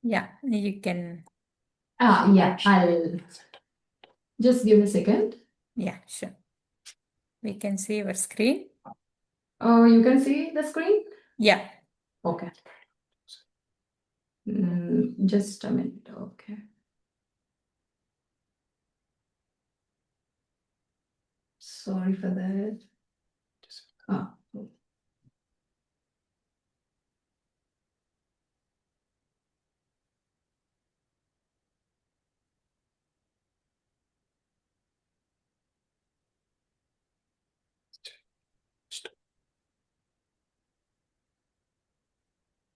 Yeah, you can. Yeah, I'll just give me a second. Yeah, sure. We can see your screen. You can see the screen? Yeah. Okay. Just a minute. Okay. Sorry for that. Ah,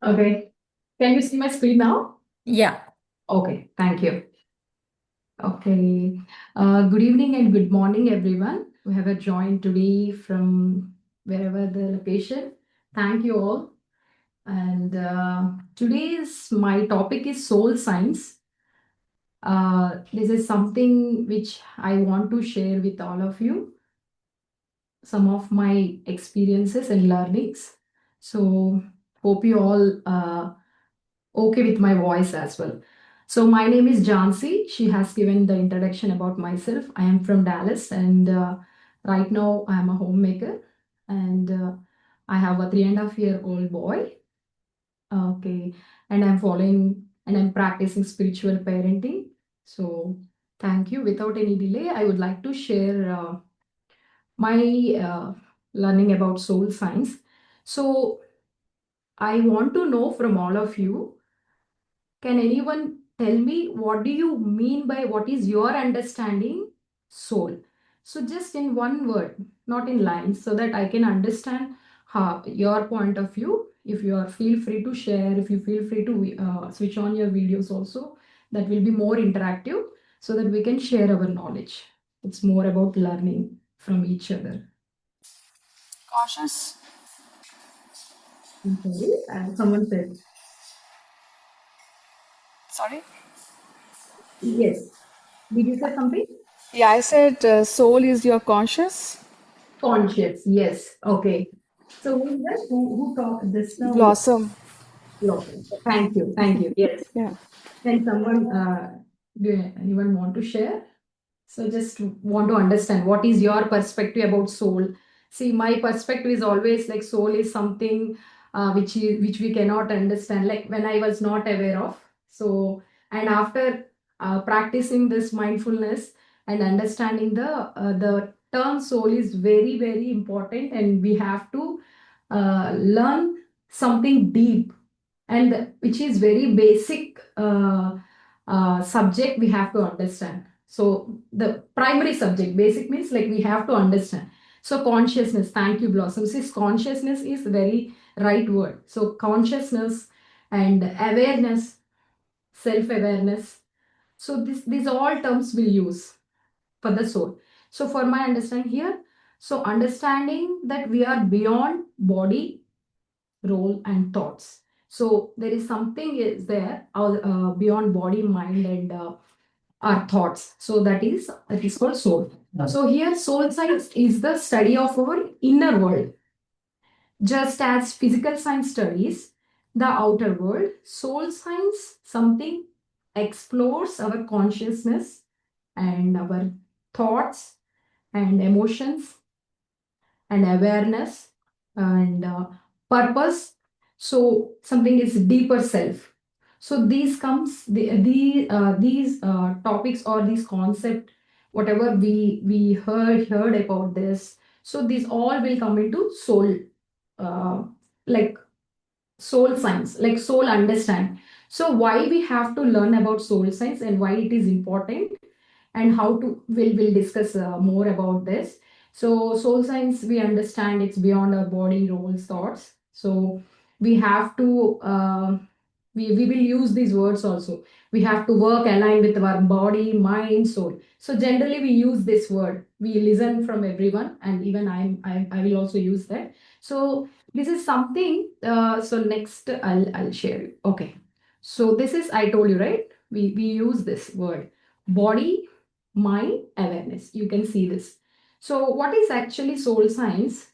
okay. Can you see my screen now? Yeah. Okay. Thank you. Okay. Good evening and good morning, everyone. We have a join today from wherever the location. Thank you all. And today's my topic is soul science. This is something which I want to share with all of you, some of my experiences and learnings. So, hope you all okay with my voice as well. So, my name is Jhansi. She has given the introduction about myself. I am from Dallas, and right now I am a homemaker, and I have a 3.5-year-old boy. Okay, and I'm following and I'm practicing spiritual parenting. So, thank you. Without any delay, I would like to share my learning about soul science. So, I want to know from all of you, can anyone tell me what do you mean by what is your understanding soul? So, just in one word, not in lines, so that I can understand how, your point of view. If you are feel free to share, if you feel free to switch on your videos also, that will be more interactive so that we can share our knowledge. It's more about learning from each other. Cautious. I'm sorry, someone said Sorry? yes. Did you say something? Yeah, I said soul is your conscious. Conscious, yes. Okay. So who's that? Who talked just now? Blossom. Okay. Thank you. Thank you. Yes. Yeah. Can someone do anyone want to share? So just want to understand what is your perspective about soul. See, my perspective is always like soul is something which we cannot understand. Like when I was not aware of. So and after practicing this mindfulness and understanding the term soul is very important, and we have to learn something deep and which is very basic subject we have to understand. So the primary subject basic means like we have to understand. So consciousness, thank you Blossom, says consciousness is the very right word. So consciousness and awareness, self-awareness, so these all terms we use for the soul. So for my understanding here, so understanding that we are beyond body, role and thoughts. So there is something is there beyond body, mind and our thoughts. So that is it is called soul. So here soul science is the study of our inner world. Just as physical science studies the outer world, soul science something explores our consciousness and our thoughts and emotions and awareness and purpose. So something is deeper self. So these comes these topics or these concept, whatever we heard about this. So these all will come into soul, uh, like soul science, like soul understand. So why we have to learn about soul science and why it is important and how to we'll discuss more about this. So soul science we understand it's beyond our body roles thoughts. So we have to we will use these words also. We have to work aligned with our body mind soul. So generally we use this word, we listen from everyone and even I will also use that. So this is something so next I'll share you. Okay, so this is I told you right, we use this word body mind awareness, you can see this. So what is actually soul science?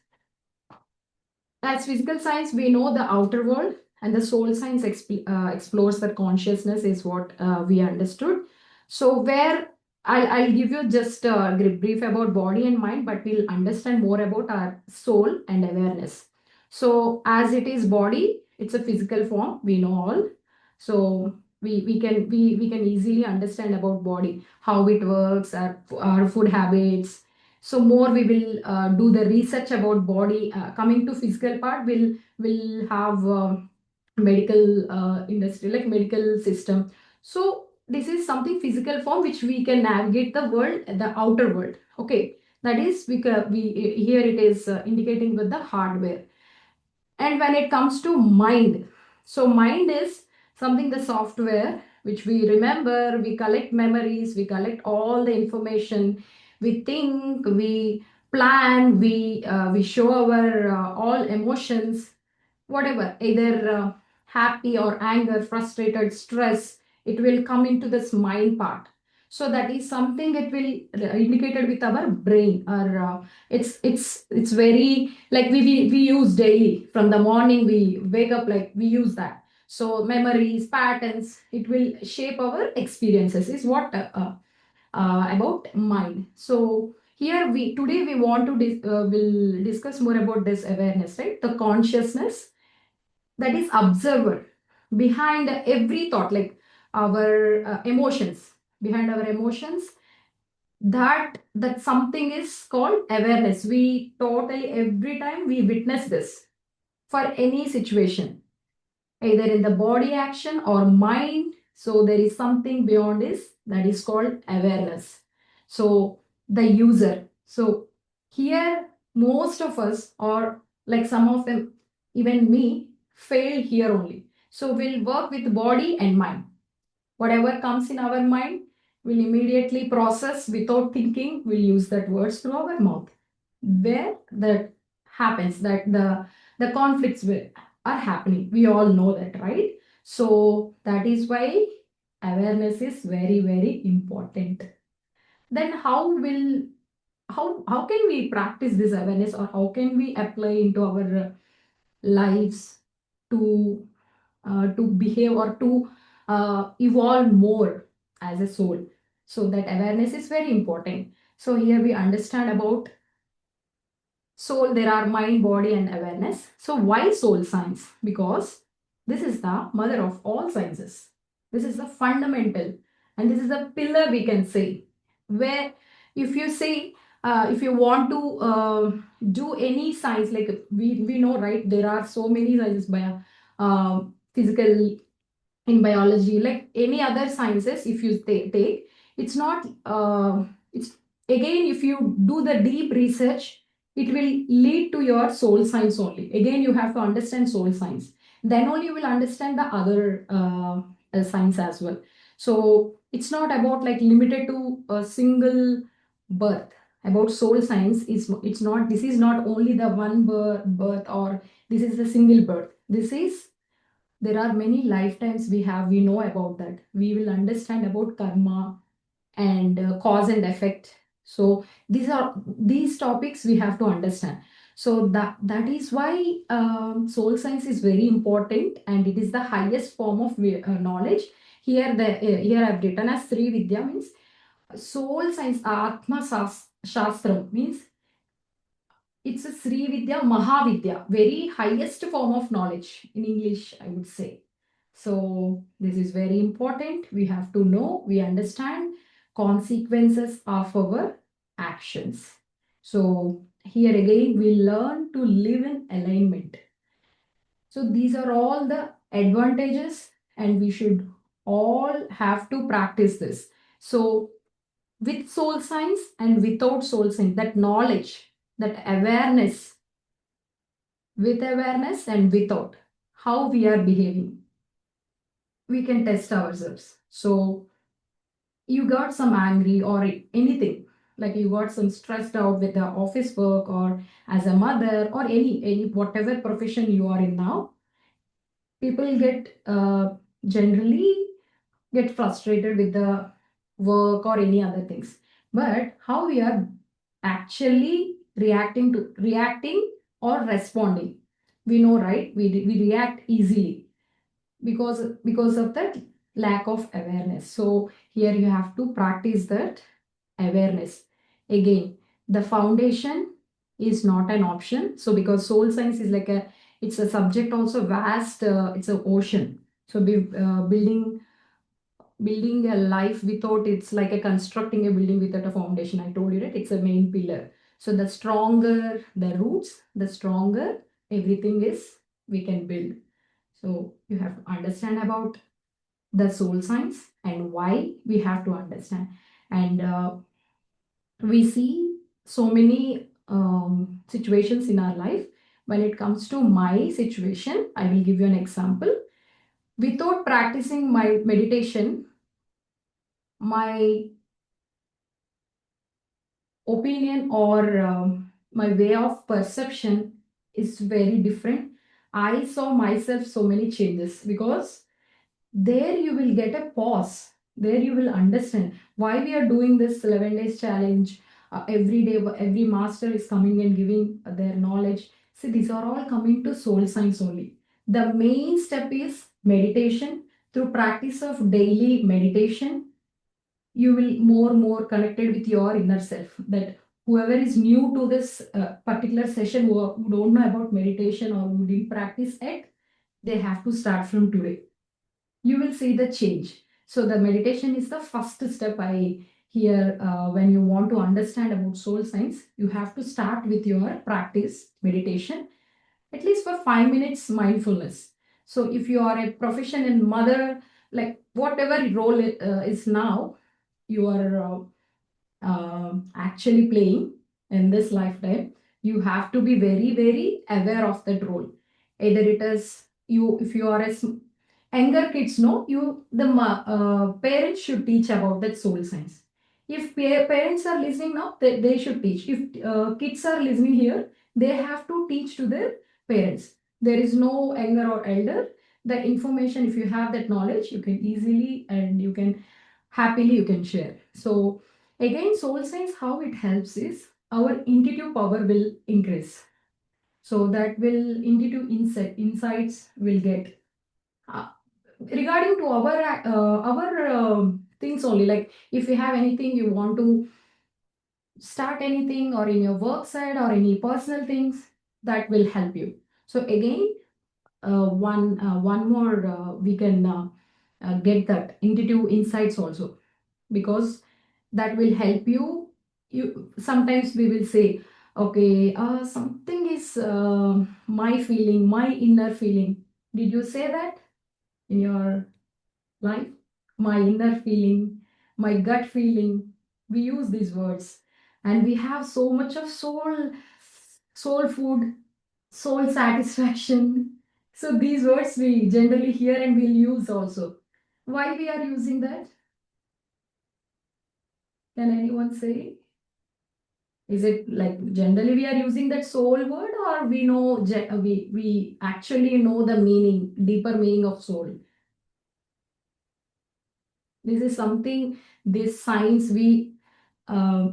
As physical science we know the outer world, and the soul science explores the consciousness is what we understood. So where I'll give you just a brief about body and mind, but we'll understand more about our soul and awareness. So as it is body, it's a physical form, we know all. So we can easily understand about body, how it works, our food habits. So more we will do the research about body. Coming to physical part, we'll have medical industry, like medical system. So this is something physical form which we can navigate the world, the outer world. Okay, that is we here it is indicating with the hardware. And when it comes to mind, so mind is something, the software which we remember, we collect memories, we collect all the information, we think, we plan, we show our all emotions, whatever, either happy or anger, frustrated, stress, it will come into this mind part. So that is something it will indicated with our brain, or it's very like we use daily from the morning we wake up, like we use that. So memories, patterns, it will shape our experiences is what about mind. So here we today we want to will discuss more about this awareness, right? The consciousness that is observer behind every thought, like our emotions, behind our emotions, that something is called awareness. We totally every time we witness this for any situation, either in the body action or mind. So there is something beyond this that is called awareness. So the user. So here most of us, or like some of them, even me, fail here only. So we'll work with body and mind. Whatever comes in our mind, we'll immediately process without thinking. We'll use that words through our mouth. Where that happens, that the conflicts are happening. We all know that, right? So that is why awareness is very, very important. Then how can we practice this awareness, or how can we apply into our lives to to behave or to evolve more as a soul? So that awareness is very important. So here we understand about soul, there are mind, body, and awareness. So why soul science? Because this is the mother of all sciences. This is the fundamental, and this is the pillar, we can say, where if you say if you want to do any science, like we know, right, there are so many sciences by physical, in biology, like any other sciences, if you take, it's not it's again, if you do the deep research, it will lead to your soul science only. Again, you have to understand soul science, then only you will understand the other science as well. So it's not about like limited to a single birth. About soul science is, it's not, this is not only the one birth, or this is the single birth. This is, there are many lifetimes we know about that. We will understand about karma and cause and effect. So these topics we have to understand. So that is why soul science is very important, and it is the highest form of knowledge. Here here I've written as Sri Vidya, means soul science. Atma Shastram means it's a Sri Vidya, Mahavidya, very highest form of knowledge in English, I would say. So this is very important. We have to know, we understand consequences of our actions. So here again, we learn to live in alignment. So these are all the advantages, and we should all have to practice this. So with soul science and without soul science, that knowledge, that awareness, with awareness and without, how we are behaving, we can test ourselves. So you got some angry or anything, like you got some stressed out with the office work, or as a mother, or any whatever profession you are in now, people get generally get frustrated with the work or any other things. But how we are actually reacting or responding, we know, right? We react easily. because of that lack of awareness. So here you have to practice that awareness. Again, the foundation is not an option. So because soul science is like it's a subject also vast, it's an ocean. So building a life without, it's like a constructing a building without a foundation. I told you that it's a main pillar. So the stronger the roots, the stronger everything is we can build. So you have to understand about the soul science and why we have to understand. And we see so many situations in our life. When it comes to my situation, I will give you an example. Without practicing my meditation, my opinion or my way of perception is very different. I saw myself so many changes because there you will get a pause. There you will understand why we are doing this 11 days challenge. Every day, every master is coming and giving their knowledge. See, these are all coming to soul science only. The main step is meditation. Through practice of daily meditation, you will more connected with your inner self. That whoever is new to this particular session, who don't know about meditation or who didn't practice it, they have to start from today. You will see the change. So the meditation is the first step. I hear when you want to understand about soul science, you have to start with your practice meditation, at least for 5 minutes mindfulness. So if you are a professional mother, like whatever role is now you are actually playing in this lifetime, you have to be very aware of that role. Either it is you, if you are a younger kids, no, you the parents should teach about that soul science. If parents are listening now, they should teach. If kids are listening here, they have to teach to their parents. There is no younger or elder. The information, if you have that knowledge, you can easily and you can happily you can share. So again, soul science, how it helps is our intuitive power will increase. So that will intuitive insights will get. Regarding to our things only, like if you have anything you want to start anything or in your work side or any personal things, that will help you. So again, one more we can get that intuitive insights also, because that will help you. You sometimes we will say, okay, something is my feeling, my inner feeling. Did you say that in your life? My inner feeling, my gut feeling. We use these words, and we have so much of soul food, soul satisfaction. So these words we generally hear and we'll use also. Why we are using that? Can anyone say? Is it like generally we are using that soul word, or we know we actually know the meaning, deeper meaning of soul? This is something, this science we uh,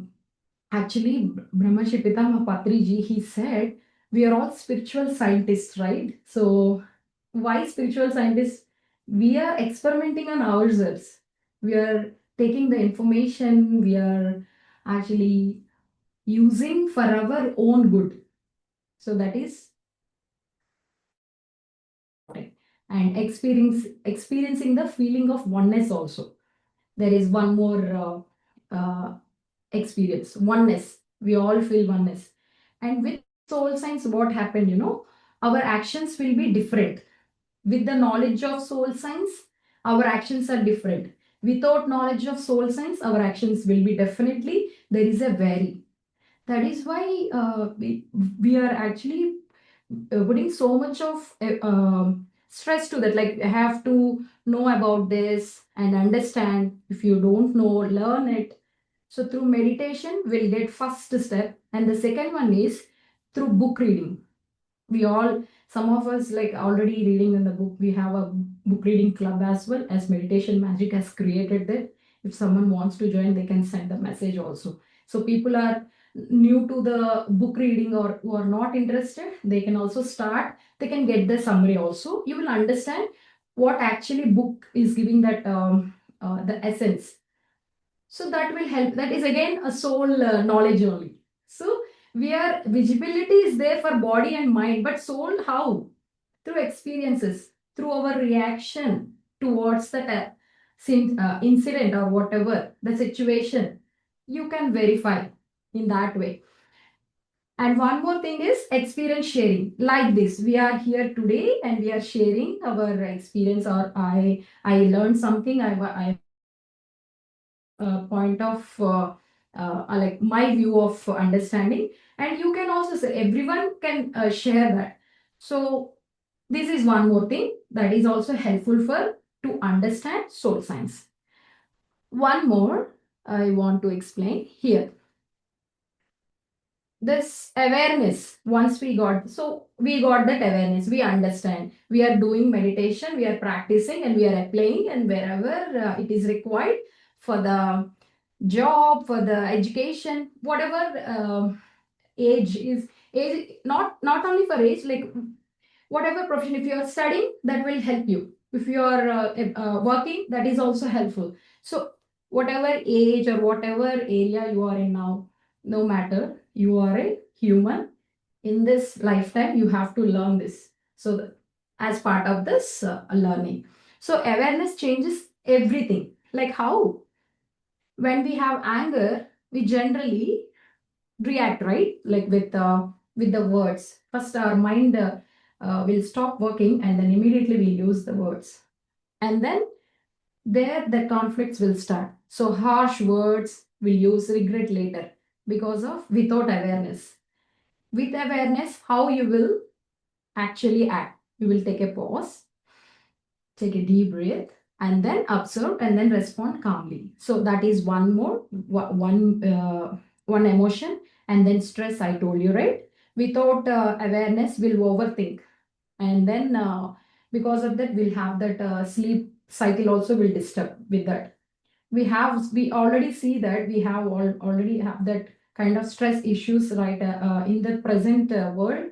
actually, Brahmarshi Pitama Patriji, he said, we are all spiritual scientists, right? So, why spiritual scientists? We are experimenting on ourselves. We are taking the information, we are actually using for our own good. So, that is and experiencing the feeling of oneness also. There is one more experience, oneness. We all feel oneness. And with soul science, what happened, our actions will be different. With the knowledge of soul science, our actions are different. Without knowledge of soul science, our actions will be definitely, there is a vary. That is why we are actually putting so much of stress to that. Like, I have to know about this and understand. If you don't know, learn it. So through meditation, we'll get first step. And the second one is through book reading. We all, some of us like already reading in the book. We have a book reading club as well, as Meditation Magic has created that. If someone wants to join, they can send the message also. So people are new to the book reading or who are not interested, they can also start. They can get the summary also. You will understand what actually book is giving that the essence. So that will help. That is again a soul knowledge only. So we are visibility is there for body and mind, but soul how? Through experiences, through our reaction towards that incident or whatever the situation. You can verify in that way. And one more thing is experience sharing. Like this, we are here today and we are sharing our experience. Or I learned something. I point of like my view of understanding, and you can also say everyone can share that. So this is one more thing that is also helpful for to understand soul science. One more I want to explain here, this awareness. Once we got, so we got that awareness, we understand, we are doing meditation, we are practicing, and we are applying, and wherever it is required for the job, for the education, whatever age is, age not only for age, like whatever profession, if you are studying, that will help you. If you are working, that is also helpful. So whatever age or whatever area you are in now, no matter, you are a human. In this lifetime you have to learn this. So as part of this learning, so awareness changes everything. Like how, when we have anger, we generally react, right? Like with the words. First, our mind will stop working, and then immediately we use the words. And then there, the conflicts will start. So harsh words will use regret later because of without awareness. With awareness, how you will actually act. You will take a pause, take a deep breath, and then observe, and then respond calmly. So that is one more one emotion. And then stress, I told you, right? Without awareness, we'll overthink, and then because of that, we'll have that sleep cycle also will disturb with that. We already see that we have already have that kind of stress issues, right? In the present world,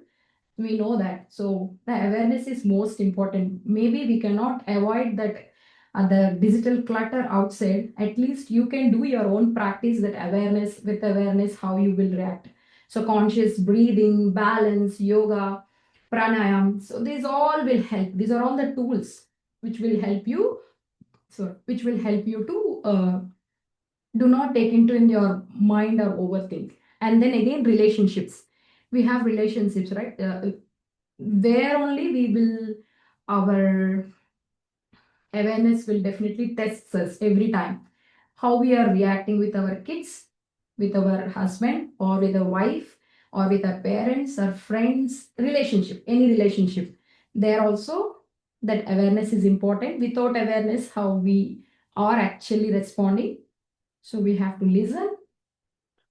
we know that. So the awareness is most important. Maybe we cannot avoid that the digital clutter outside. At least you can do your own practice, that awareness. With awareness, how you will react. So conscious breathing, balance, yoga, pranayam, so these all will help. These are all the tools which will help you. So which will help you to do not take into in your mind or overthink. And then again, relationships. We have relationships, right? Where only we will, our awareness will definitely test us every time. How we are reacting with our kids, with our husband, or with a wife, or with our parents, or friends, relationship, any relationship. There also, that awareness is important. Without awareness, how we are actually responding. So we have to listen.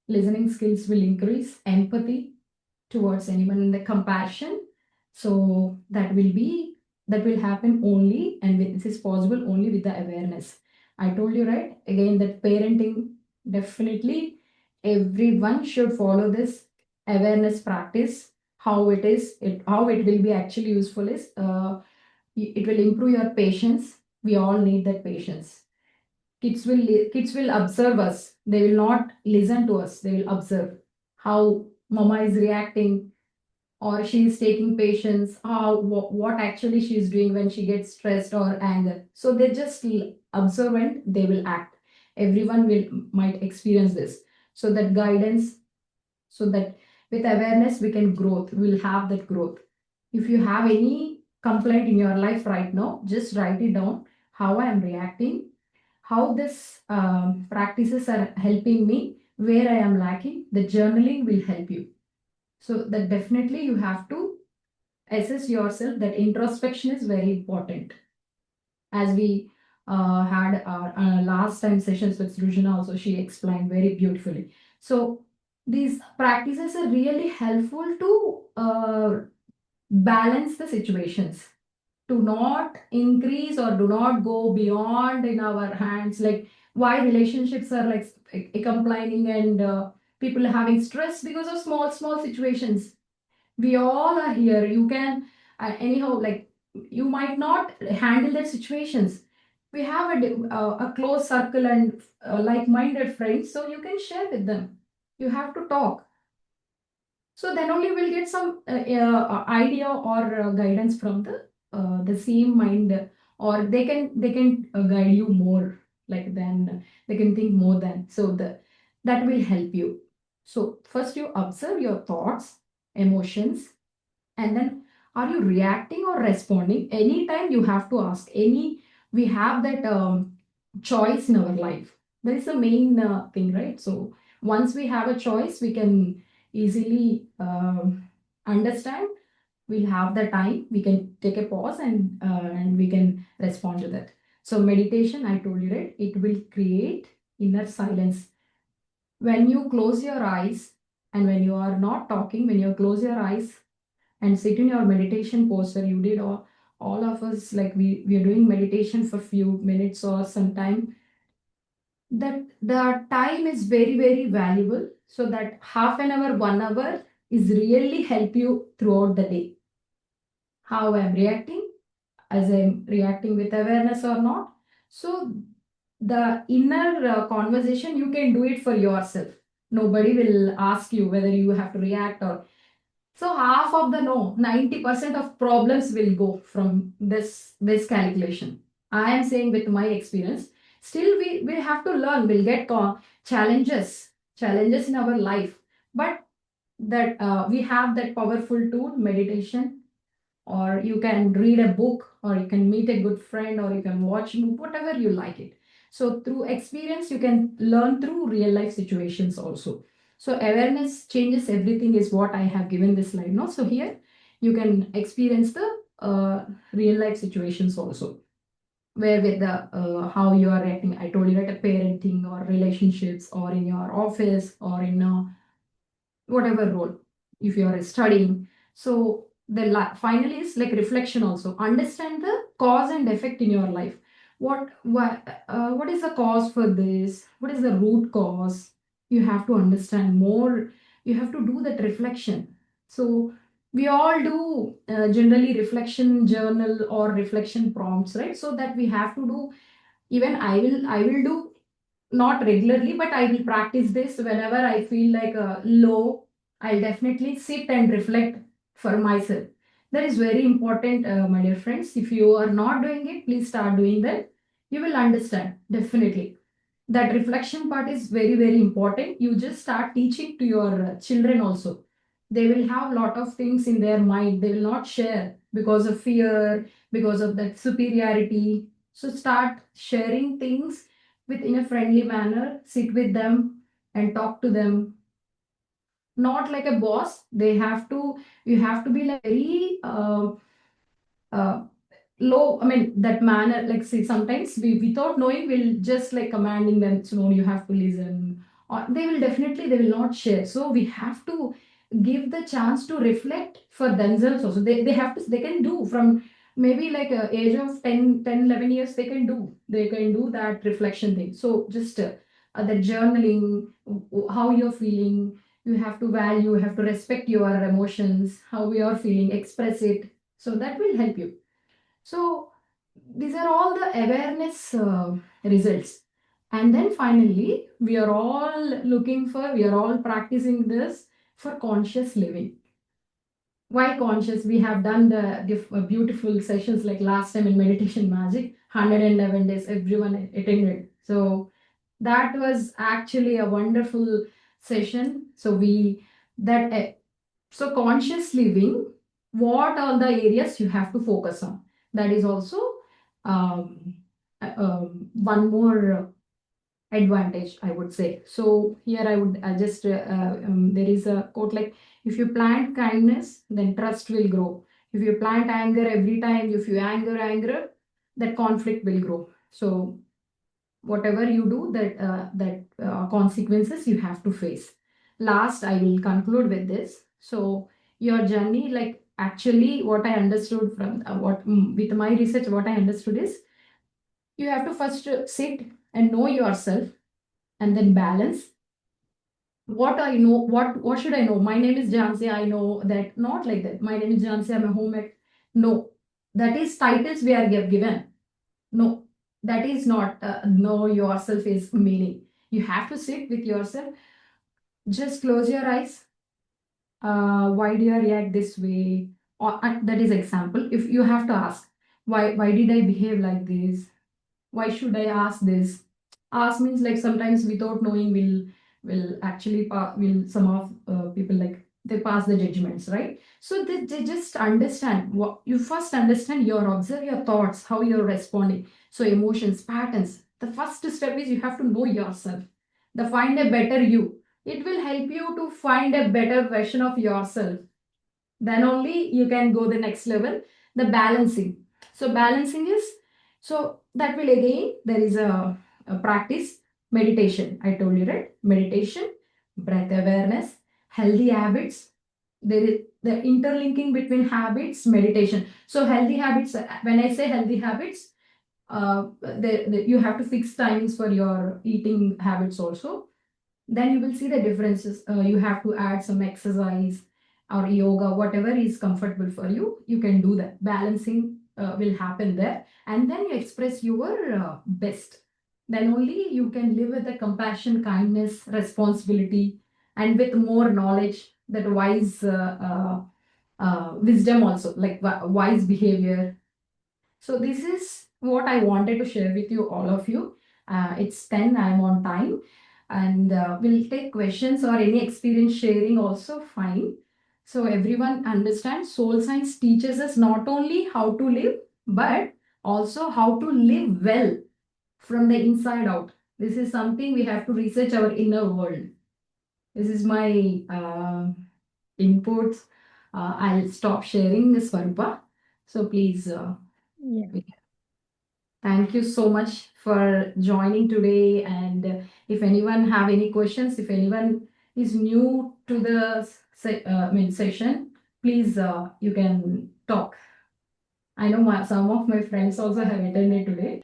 Listening skills will increase empathy towards anyone, and the compassion. So that will happen only, and this is possible only with the awareness. I told you, right, again, that parenting, definitely everyone should follow this awareness practice. How it is, how it will be actually useful is, it will improve your patience. We all need that patience. Kids will observe us. They will not listen to us. They will observe how mama is reacting, or she is taking patience, how what actually she is doing when she gets stressed or anger. So they just observe and they will act. Everyone will might experience this. So that guidance, so that with awareness we can growth. We'll have that growth. If you have any complaint in your life right now, just write it down. How I am reacting, how this practices are helping me, where I am lacking. The journaling will help you. So that definitely you have to assess yourself. That introspection is very important. As we had our last time sessions with Srujana also, she explained very beautifully. So these practices are really helpful to balance the situations, to not increase or do not go beyond in our hands. Like why relationships are like complaining, and people having stress because of small situations. We all are here. You can anyhow, like you might not handle their situations. We have a close circle and like-minded friends, so you can share with them. You have to talk. So then only we'll get some idea or guidance from the same mind, or they can guide you more, like then they can think more than, so that will help you. So first you observe your thoughts, emotions, and then are you reacting or responding? Anytime you have to ask, any we have that choice in our life. That is the main thing, right? So once we have a choice, we can easily understand. We'll have the time, we can take a pause, and we can respond to that. So meditation, I told you, right, it will create inner silence. When you close your eyes, and when you are not talking, when you close your eyes and sit in your meditation posture, you did all of us, like we are doing meditation for few minutes or some time, that the time is very very valuable, so that half an hour, 1 hour is really help you throughout the day. How I'm reacting, as I'm reacting with awareness or not. So the inner conversation, you can do it for yourself. Nobody will ask you whether you have to react or. So half of the no, 90% of problems will go from this calculation. I am saying with my experience. Still, we have to learn. We'll get challenges in our life, but that we have that powerful tool, meditation, or you can read a book, or you can meet a good friend, or you can watch whatever you like it. So through experience you can learn through real life situations also. So awareness changes everything is what I have given this slide, no? So here you can experience the real life situations also, where with the how you are reacting. I told you, like a parenting or relationships, or in your office, or in whatever role, if you are studying. So the finally is like reflection also. Understand the cause and effect in your life. What is the cause for this? What is the root cause? You have to understand more. You have to do that reflection. So we all do generally reflection journal or reflection prompts, right? So that we have to do. Even I will do, not regularly, but I will practice this whenever I feel like low. I'll definitely sit and reflect for myself. That is very important, my dear friends. If you are not doing it, please start doing that. You will understand definitely. That reflection part is very very important. You just start teaching to your children also. They will have lot of things in their mind. They will not share because of fear, because of that superiority. So start sharing things in a friendly manner. Sit with them and talk to them, not like a boss. You have to be like very uh, low. I mean, that manner, like, see, sometimes we, without knowing, we'll just like commanding them, so no, you have to listen, or they will not share. So we have to give the chance to reflect for themselves also. They have to, they can do from maybe like a age of 10, 10, 11 years. They can do that reflection thing. So just the journaling, how you're feeling. You have to value, you have to respect your emotions, how we are feeling, express it. So that will help you. So these are all the awareness results. And then finally, we are all practicing this for conscious living. Why conscious? We have done the beautiful sessions like last time in Meditation Magic, 111 days, everyone attended. So that was actually a wonderful session. So that so conscious living, what are the areas you have to focus on? That is also um, one more advantage, I would say. So here I just there is a quote like, if you plant kindness, then trust will grow. If you plant anger every time, if you anger, that conflict will grow. So whatever you do, that consequences you have to face. Last, I will conclude with this. So your journey, like actually what I understood from with my research, what I understood is, you have to first sit and know yourself, and then balance. What I know, what should I know? My name is Jhansi, I know that. Not like that, my name is Jhansi, I'm a homemaker. No, That is titles we are given. No, that is not know yourself is meaning. You have to sit with yourself. Just close your eyes. Why do you react this way? Or that is example. If you have to ask, why did I behave like this? Why should I ask this? Ask means like sometimes without knowing will actually will some of people like they pass the judgments, right? So they just understand what you first understand your observe your thoughts, how you're responding. So emotions, patterns. The first step is you have to know yourself. The find a better you. It will help you to find a better version of yourself. Then only you can go the next level, the balancing. So balancing is, so that will again there is a practice, meditation. I told you, right? Meditation, breath awareness, healthy habits. There is the interlinking between habits, meditation. So healthy habits, when I say healthy habits, you have to fix times for your eating habits also. Then you will see the differences. You have to add some exercise or yoga, whatever is comfortable for you. You can do that. Balancing will happen there, and then you express your best. Then only you can live with the compassion, kindness, responsibility, and with more knowledge. That wise wisdom also, like wise behavior. So this is what I wanted to share with you, all of you. It's 10, I'm on time. And we'll take questions or any experience sharing also fine. So everyone understands soul science teaches us not only how to live, but also how to live well from the inside out. This is something we have to research our inner world. This is my inputs. I'll stop sharing this, Swarupa. So please. Yeah. Thank you so much for joining today. And if anyone have any questions, if anyone is new to the session, please you can talk. I know some of my friends also have attended today.